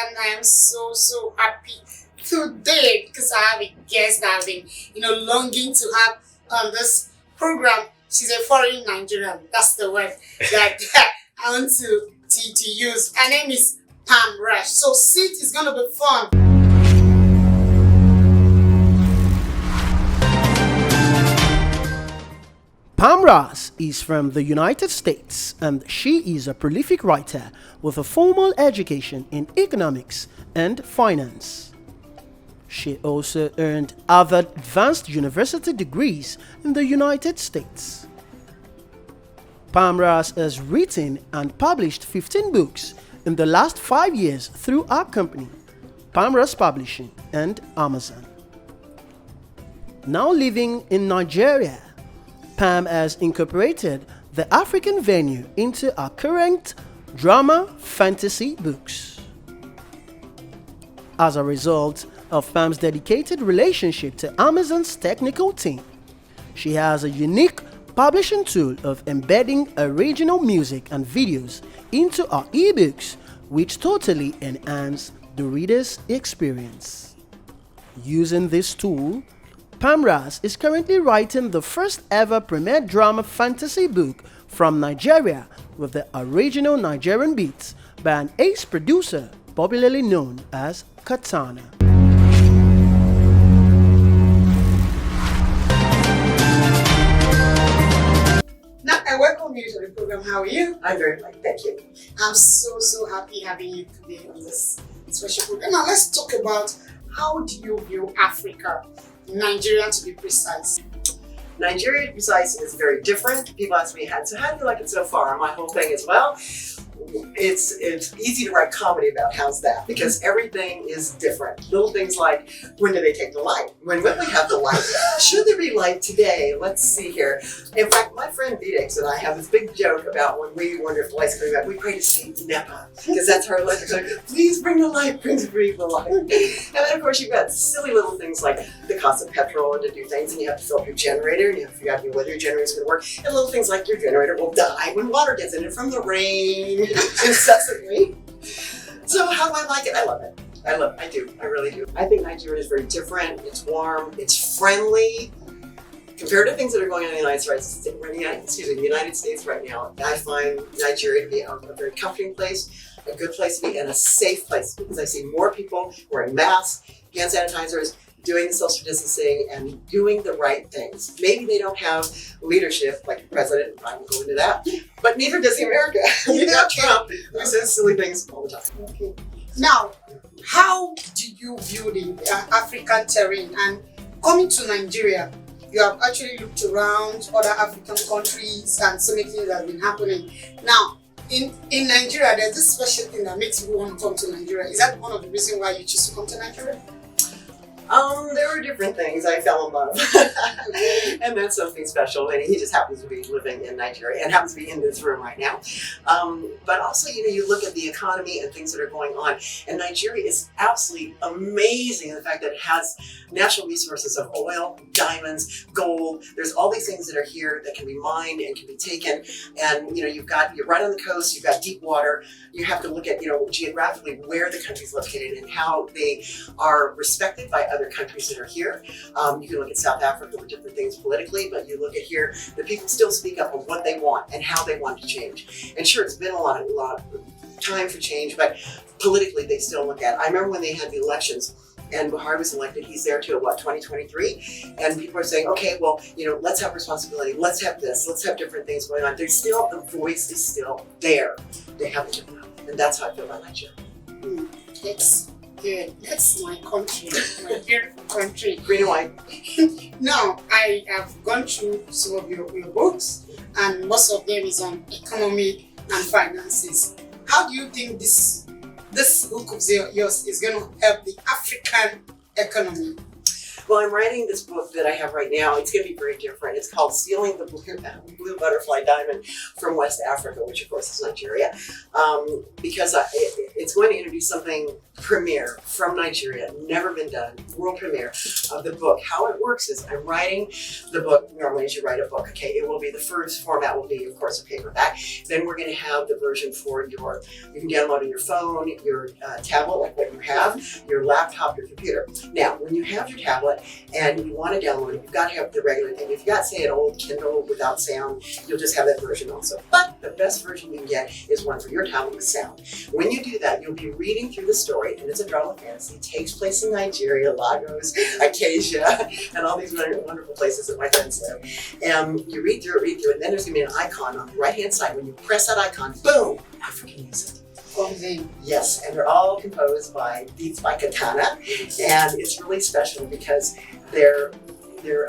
and I am so happy today because I have a guest that I've been, longing to have on this program. She's a foreign Nigerian. That's the word that I want to use. Her name is Pam Russ. So sit is gonna be fun. Pam Russ is from the United States and she is a prolific writer with a formal education in economics and finance. She also earned other advanced university degrees in the United States. Pam Russ has written and published 15 books in the last 5 years through our company, Pam Russ Publishing and Amazon. Now living in Nigeria, Pam has incorporated the African venue into our current drama fantasy books. As a result of Pam's dedicated relationship to Amazon's technical team, she has a unique publishing tool of embedding original music and videos into our ebooks, which totally enhance the reader's experience. Using this tool, Pam Russ is currently writing the first ever premier drama fantasy book from Nigeria with the original Nigerian beats by an ace producer popularly known as Katana. Now I welcome you to the program. How are you? I'm very fine, thank you. I'm so happy having you today on this special program. Now let's talk about how do you view Africa? Nigeria to be precise. Nigeria, precise, is very different. People ask me, so how do you like it so far? My whole thing is, well, it's easy to write comedy about how's that, because everything is different. Little things like, when do they take the light? When will we have the light? Should there be light today? Let's see here. In fact, my friend Vitex and I have this big joke about when we wonder if the light's coming back, we pray to Saint Nepa, because that's our electric. Like, please bring the light, bring the light. And then of course you've got silly little things like the cost of petrol and to do things, and you have to fill up your generator, and you have to figure out whether your generator is going to work, and little things like your generator will die when water gets in it from the rain incessantly. So how do I like it? I love it. I do. I really do. I think Nigeria is very different. It's warm. It's friendly. Compared to things that are going on in the United States right now, I find Nigeria to be a very comforting place, a good place to be, and a safe place, because I see more people wearing masks, hand sanitizers, doing the social distancing, and doing the right things. Maybe they don't have leadership like the president, I won't go into that, but neither does America. You got Trump, who says silly things all the time. Okay. Now, how do you view the African terrain? And coming to Nigeria, you have actually looked around other African countries and so many things that have been happening. Now, in Nigeria, there's this special thing that makes people want to come to Nigeria. Is that one of the reasons why you choose to come to Nigeria? There were different things. I fell in love. And that's something special. And he just happens to be living in Nigeria and happens to be in this room right now. But also, you look at the economy and things that are going on. And Nigeria is absolutely amazing in the fact that it has natural resources of oil, diamonds, gold. There's all these things that are here that can be mined and can be taken. And, you're right on the coast, you've got deep water. You have to look at, geographically where the country's located and how they are respected by other countries that are here. You can look at South Africa with different things politically, but you look at here, the people still speak up on what they want and how they want to change. And sure, it's been a lot of time for change, but politically they still look at it. I remember when they had the elections and Buhari was elected, he's there till 2023? And people are saying, okay, well, let's have responsibility, let's have this, let's have different things going on. There's still, the voice is still there. They haven't given up. And that's how I feel about Nigeria. It's good. That's my country, my beautiful country. Green and white. Now, I have gone through some of your books, and most of them is on economy and finances. How do you think this book of yours is going to help the African economy? Well, I'm writing this book that I have right now. It's going to be very different. It's called Stealing the Blue Butterfly Diamond from West Africa, which of course is Nigeria, because it's going to introduce something premiere from Nigeria, never been done, world premiere of the book. How it works is I'm writing the book normally as you write a book. Okay, it will be the first format will be, of course, a paperback. Then we're going to have the version for you can download on your phone, your tablet, like what you have, your laptop, your computer. Now, when you have your tablet and you want to download it, you've got to have the regular thing. If you've got, say, an old Kindle without sound, you'll just have that version also. But the best version you can get is one for your tablet with sound. When you do that, you'll be reading through the story, and it's a drama fantasy. It takes place in Nigeria, Lagos, Acacia, and all these wonderful places that my friends live. And you read through it, and then there's going to be an icon on the right-hand side. When you press that icon, boom, African music. Yes, and they're all composed by beats by Katana, and it's really special because they're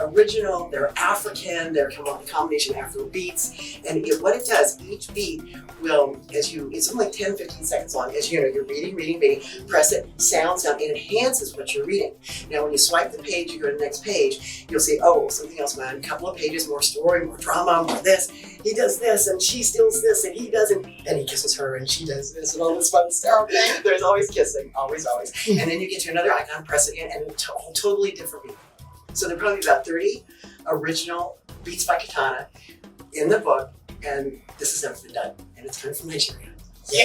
original, they're African, they're a combination of Afro beats, and what it does, each beat will, it's only 10, 15 seconds long, as you know, you're reading, press it, sound, it enhances what you're reading. Now when you swipe the page, you go to the next page, you'll see, oh, something else went on, a couple of pages, more story, more drama, more this, he does this, and she steals this, and he doesn't, and he kisses her, and she does this, and all this fun stuff. There's always kissing, always. And then you get to another icon, press it again, and it's a totally different beat. So there are probably about 30 original beats by Katana in the book, and this has never been done, and it's coming from Nigeria. Yeah.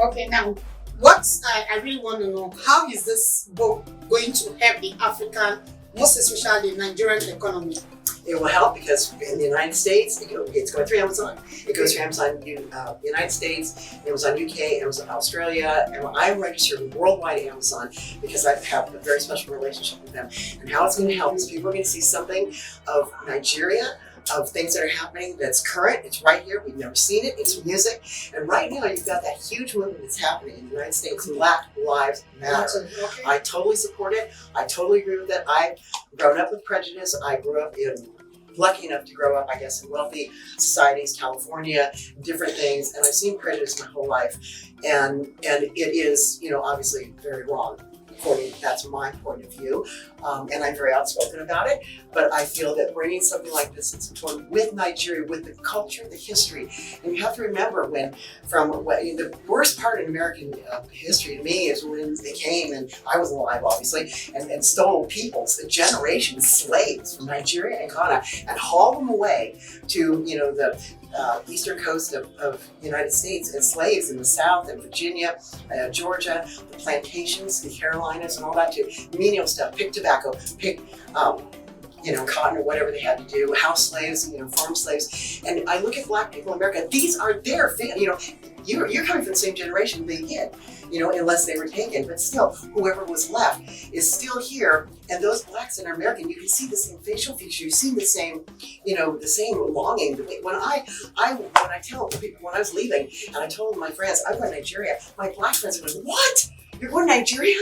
Okay, now, I really want to know, how is this book going to help the African, most especially Nigerian economy? It will help because in the United States, it's going through Amazon. It goes through Amazon United States, Amazon UK, Amazon Australia, and I'm registered worldwide Amazon because I have a very special relationship with them. And how it's going to help is people are going to see something of Nigeria, of things that are happening that's current. It's right here. We've never seen it. It's music. And right now you've got that huge movement that's happening in the United States. Black Lives Matter. Okay. I totally support it. I totally agree with it. I've grown up with prejudice. I grew up lucky enough to grow up, I guess, in wealthy societies, California, different things. And I've seen prejudice my whole life. And it is, obviously very wrong. That's my point of view, and I'm very outspoken about it, but I feel that bringing something like this is important with Nigeria, with the culture, the history, and you have to remember the worst part in American history to me is when they came, and I was alive obviously, and stole peoples, a generation of slaves from Nigeria and Ghana, and hauled them away to, the eastern coast of the United States, and slaves in the South and Virginia, Georgia, the plantations, the Carolinas, and all that too. Menial stuff, pick tobacco, pick cotton or whatever they had to do, house slaves, farm slaves. And I look at Black people in America, these are their family. You're coming from the same generation they did, unless they were taken. But still, whoever was left is still here. And those Blacks that are American, you can see the same facial feature. You see the same, the same longing. When I tell people when I was leaving, and I told my friends, I'm going to Nigeria, my Black friends were like, what? You're going to Nigeria?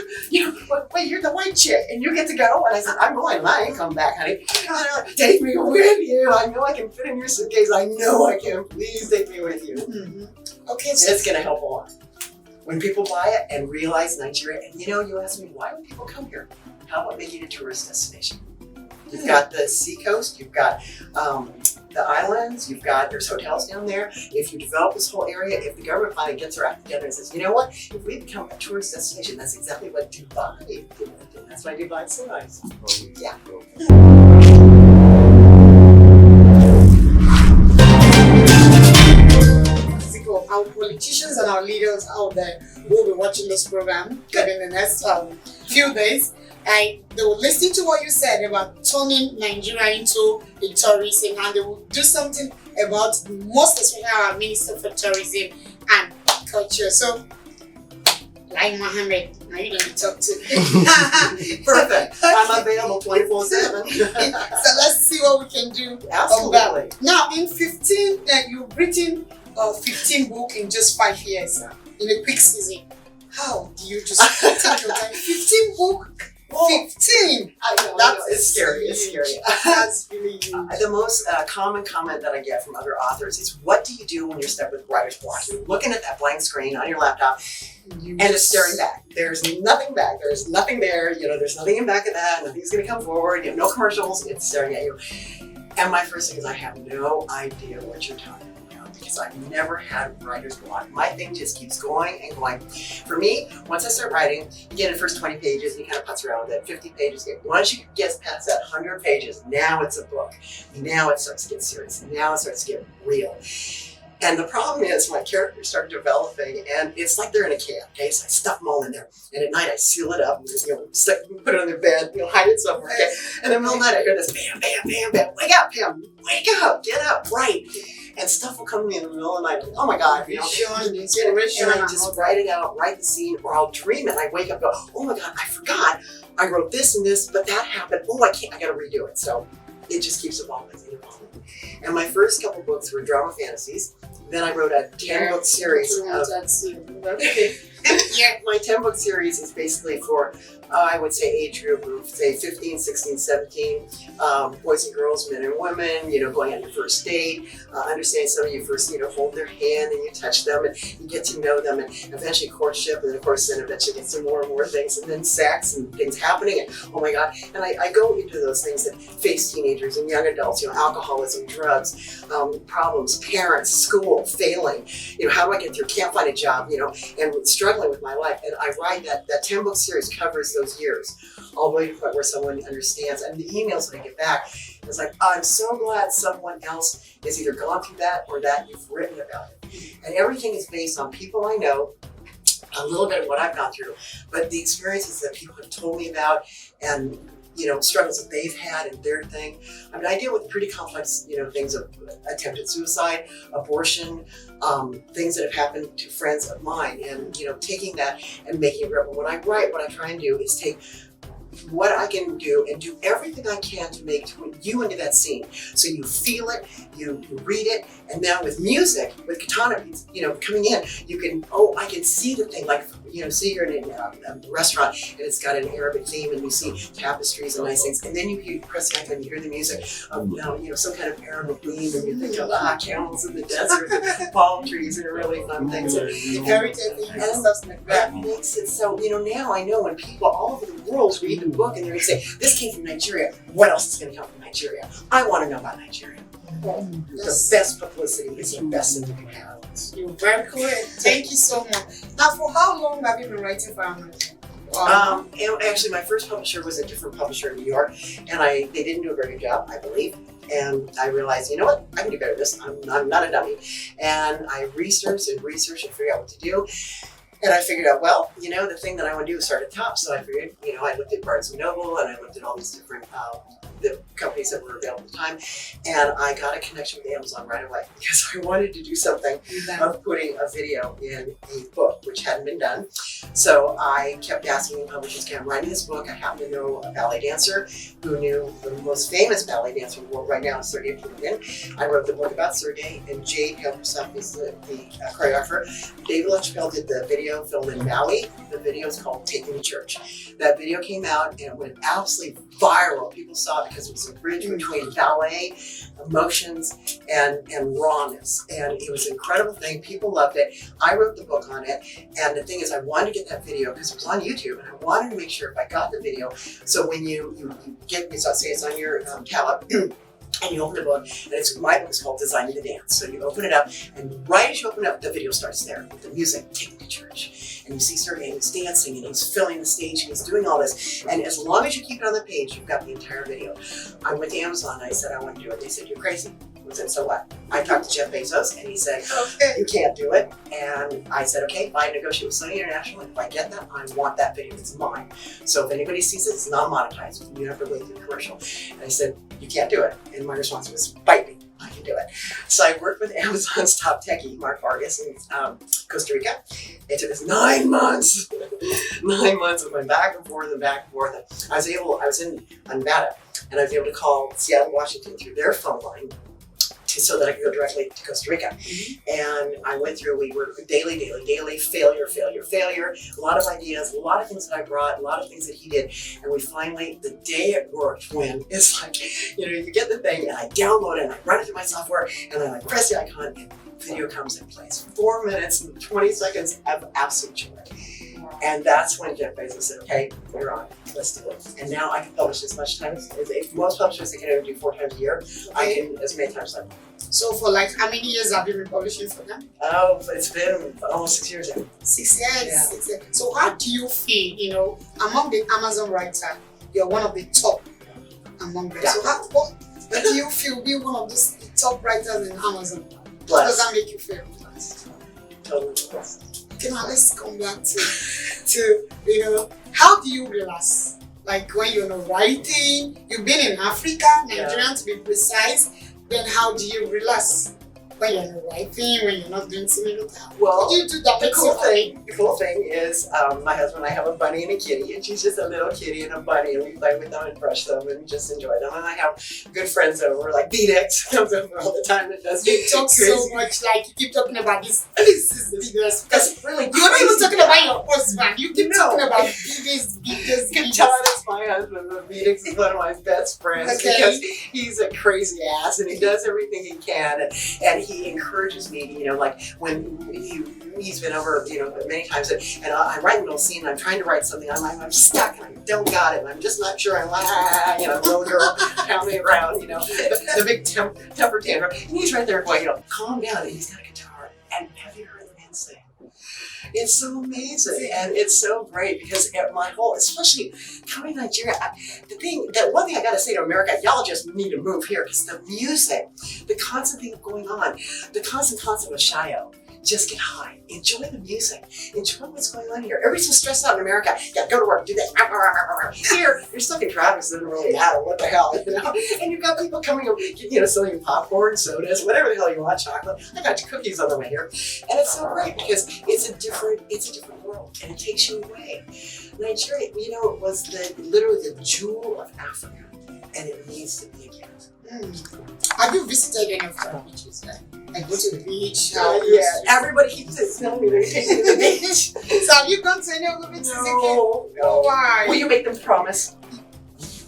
Wait, you're the white chick, and you get to go? And I said, I'm going, and I ain't coming back, honey. Take me with you. I know I can fit in your suitcase. I know I can. Please take me with you. Mm-hmm. Okay, so it's going to help a lot. When people buy it and realize Nigeria, and you ask me, why would people come here? How about making it a tourist destination? You've got the seacoast, you've got the islands, there's hotels down there. If you develop this whole area, if the government finally gets their act together and says, you know what, if we become a tourist destination, that's exactly what Dubai did. That's why Dubai is so nice. Yeah. Our politicians and our leaders out there will be watching this program in the next few days. They will listen to what you said about turning Nigeria into a tourism, and they will do something about, most especially our Minister for Tourism and Culture. So, Lai Mohammed, now you're going to talk to. Perfect. I'm available 24/7. So let's see what we can do. Absolutely. Now, in 15, you've written 15 books in just 5 years in a quick season. How do you just take your time? 15 books? 15! I know, That's it's scary. It's scary. That's really huge. The most common comment that I get from other authors is, what do you do when you're stuck with writer's block? You're looking at that blank screen on your laptop and it's staring back. There's nothing back. There's nothing there. There's nothing in back of that. Nothing's going to come forward. You have no commercials. It's staring at you. And my first thing is, I have no idea what you're talking about, because I've never had writer's block. My thing just keeps going and going. For me, once I start writing, you get the first 20 pages, and you kind of putz around with it. 50 pages. Once you get past that 100 pages, now it's a book. Now it starts to get serious. Now it starts to get real. And the problem is, my characters start developing, and it's like they're in a can. Okay, so I stuff them all in there, and at night I seal it up, and put it on their bed, hide it somewhere. Okay, and in the middle of the night I hear this bam, bam, bam, bam. Wake up, Pam! Wake up! Get up! Write! And stuff will come to me in the middle of the night. Oh my God! And I just write it out, write the scene, or I'll dream it. And I wake up, and go, oh my God! I forgot. I wrote this and this, but that happened. Oh, I can't. I got to redo it. So it just keeps evolving and evolving. And my first couple books were drama fantasies. Then I wrote a 10-book series. My 10-book series is basically for, I would say, age group of, say, 15, 16, 17, boys and girls, men and women, going on your first date, understanding somebody you first, hold their hand and you touch them and you get to know them, and eventually courtship, and of course then eventually get some more and more things, and then sex and things happening, and oh my God. And I go into those things that face teenagers and young adults, alcoholism, drugs, problems, parents, school, failing, how do I get through, can't find a job, and struggling with my life. And I write that 10-book series covers those years, all the way to the point where someone understands. And the emails that I get back, it's like, I'm so glad someone else has either gone through that or that you've written about it. And everything is based on people I know, a little bit of what I've gone through, but the experiences that people have told me about, and struggles that they've had in their thing. I mean, I deal with pretty complex, things of attempted suicide, abortion, things that have happened to friends of mine, and, taking that and making it real. But when I write, what I try and do is take what I can do and do everything I can to make you into that scene. So you feel it, you read it, and now with music, with katana, coming in, you can, I can see the thing, like, say you're in a restaurant and it's got an Arabic theme and you see tapestries and nice things, and then you press the icon and you hear the music of, some kind of Arabic theme, and you think of, camels in the desert, and palm trees, and really fun things. Heritage and stuff like that. Makes it so, now I know when people all over the world read the book and they're going to say, this came from Nigeria, what else is going to come from Nigeria? I want to know about Nigeria. The best publicity is the best thing you can have. You're very correct. Thank you so much. Now, for how long have you been writing for Amazon? And actually, my first publisher was a different publisher in New York, and they didn't do a very good job, I believe. And I realized, what? I can do better than this. I'm not a dummy. And I researched and figured out what to do. And I figured out, the thing that I want to do is start at the top. So I figured, I looked at Barnes & Noble, and I looked at all these different the companies that were available at the time, and I got a connection with Amazon right away, because I wanted to do something of putting a video in a book, which hadn't been done. So I kept asking publishers, okay, I'm writing this book. I happen to know a ballet dancer who knew the most famous ballet dancer in the world right now, Sergei Pulkin. I wrote the book about Sergei, and Jade Helperstuff is the choreographer. David LaChapelle did the video, filmed in Maui. The video is called Taking to Church. That video came out and it went absolutely viral. People saw it because it was a bridge between ballet, emotions, and rawness. And it was an incredible thing. People loved it. I wrote the book on it. And the thing is, I wanted to get that video because it was on YouTube, and I wanted to make sure if I got the video, so when you get, so say it's on your tablet, and you open the book, and my book is called Designing the Dance. So you open it up, and right as you open it up, the video starts there with the music, Taking to Church. And you see Sergei, he's dancing, and he's filling the stage, and he's doing all this. And as long as you keep it on the page, you've got the entire video. I went to Amazon, and I said, I want to do it. They said, you're crazy. I said, so what? I talked to Jeff Bezos, and he said, you can't do it. And I said, okay, I negotiate with Sony International, and if I get that, I want that video. It's mine. So if anybody sees it, it's not monetized. You have to wait through the commercial. And I said, you can't do it. And my response was, bite me. I can do it. So I worked with Amazon's top techie, Mark Vargas, in Costa Rica. It took us 9 months. 9 months of going back and forth and back and forth. I was in Nevada, and I was able to call Seattle, Washington through their phone line so that I could go directly to Costa Rica. And I went through, we were daily, failure. A lot of ideas, a lot of things that I brought, a lot of things that he did. And we finally, the day it worked, when it's like, you get the thing and I download it and I run it through my software and then I press the icon and video comes in place. 4 minutes and 20 seconds of absolute joy. And that's when Jeff Bezos said, okay, you're on, let's do it. And now I can publish as much times as if most publishers, they can only do 4 times a year. I can as many times as I want. So for like how many years have you been publishing for them? Oh, it's been almost 6 years now. 6 years. Yeah. 6 years. So how do you feel, among the Amazon writer, you're one of the top among them. Yeah. So what do you feel being one of those top writers in Amazon? What does Blessed. that make you feel? Totally blessed. Okay, now let's come back to how do you relax? Like when you're not writing, you've been in Africa, Nigeria to be precise, then how do you relax? When you're not writing, when you're not doing similar stuff. Well, What do you do that the makes cool you happy? thing is my husband and I have a bunny and a kitty, and she's just a little kitty and a bunny, and we play with them and brush them and just enjoy them. And I have good friends over, like Bedex comes over all the time and does You talk crazy. so much, like you keep talking about this is the biggest. That's really You're not even crazy. talking about your husband. You keep No. talking about biggest. John is my husband, but Bedex is one of my best friends Okay. because he's a crazy ass and he does everything he can, and he encourages me, like when he's been over, many times, and I write a little scene, I'm trying to write something, I'm stuck, and I don't got it, and I'm just not sure, I'm little girl pounding around, the big temper tantrum, and he's right there going, calm down, and he's got a guitar, and have you heard the man sing? It's so amazing, and it's so great because my whole, especially coming to Nigeria, one thing I gotta say to America, y'all just need to move here because the music, the constant thing going on, the constant concept of Shayo. Just get high. Enjoy the music. Enjoy what's going on here. Everybody's so stressed out in America. Yeah, go to work, do this. Here, you're stuck in traffic, so it doesn't really matter. What the hell, And you've got people coming over, selling you popcorn, sodas, whatever the hell you want, chocolate. I got cookies on the way here. And it's so great because it's a different world, and it takes you away. Nigeria, was literally the jewel of Africa, and it needs to be again. Have you visited any of the beaches? Like go to the beach? Yeah, everybody keeps telling me they're taking me to the beach. So have you gone to any of the beaches again? No. Why? Will you make them promise?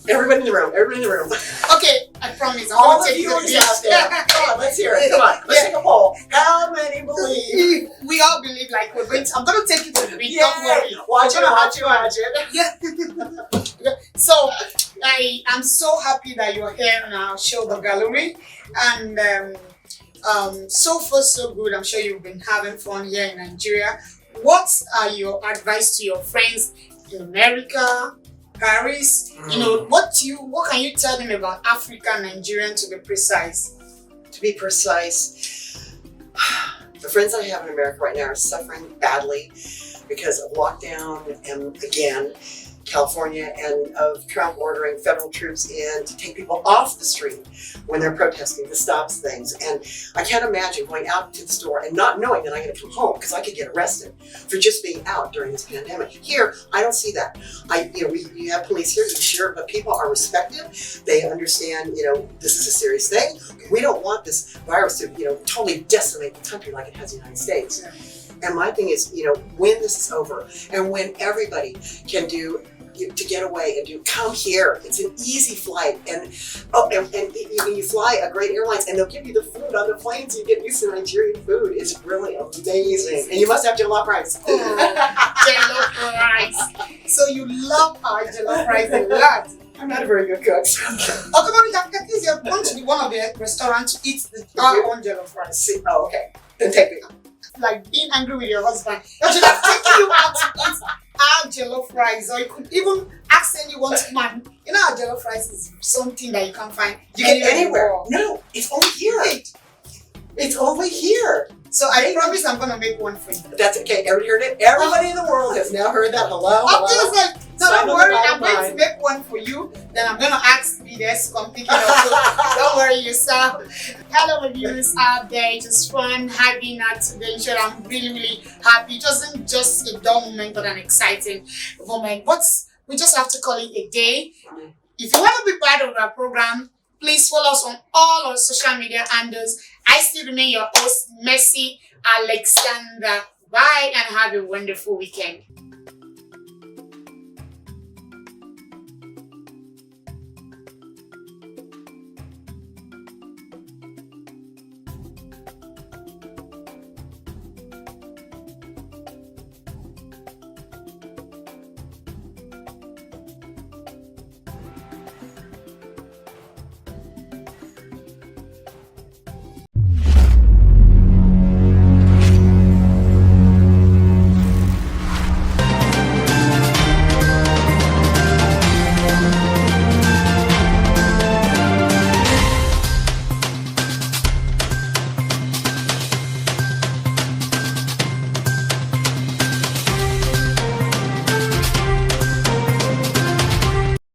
Everybody in the room. Okay, I promise. I'm All gonna of take you you to the out beach. there. Come on, let's hear it. Come on, let's take a poll. How many believe? We all believe like we're going to. I'm gonna take you to the beach. Don't worry. Watch We're gonna have it. Yeah. So I'm so happy that you're here in our show, The Gallery, and so far so good. I'm sure you've been having fun here in Nigeria. What are your advice to your friends in America, Paris? What can you tell them about Africa, Nigerian to be precise? To be precise, the friends I have in America right now are suffering badly because of lockdown and again, California, and of Trump ordering federal troops in to take people off the street when they're protesting to stop things. And I can't imagine going out to the store and not knowing that I'm going to come home because I could get arrested for just being out during this pandemic. Here, I don't see that. We have police here, sure, but people are respective. They understand, this is a serious thing. We don't want this virus to, totally decimate the country like it has the United States. Yeah. And my thing is, when this is over and when everybody can to get away and come here. It's an easy flight, and you fly a great airlines, and they'll give you the food on the planes. You get used to Nigerian food. It's really amazing, and you must have jollof rice. Jollof rice. So you love our jollof rice a lot. I'm not a very good cook. Oh, come on, at least you're going to one of the restaurants to eat our own jollof rice. Oh, okay. Then take me. Like being angry with your husband. I should have taken you out to eat our jollof rice, or you could even ask anyone to man. Our jollof rice is something that you can't find Anywhere. No, it's only here. It's only here. So I promise I'm gonna make one for you. That's okay. Everybody heard it? Everybody in the world has now heard that. Hello? I'm just like, no, Sign don't on worry, the I'm going to line. make one for you. Then I'm gonna ask Leaders to come pick it up. So don't worry yourself. Hello viewers out there, just fun having that adventure. I'm really, really happy. It wasn't just a dull moment, but an exciting moment. But we just have to call it a day. If you want to be part of our program, Please follow us on all our social media handles. I still remain your host, Mercy Alexander. Bye and have a wonderful weekend.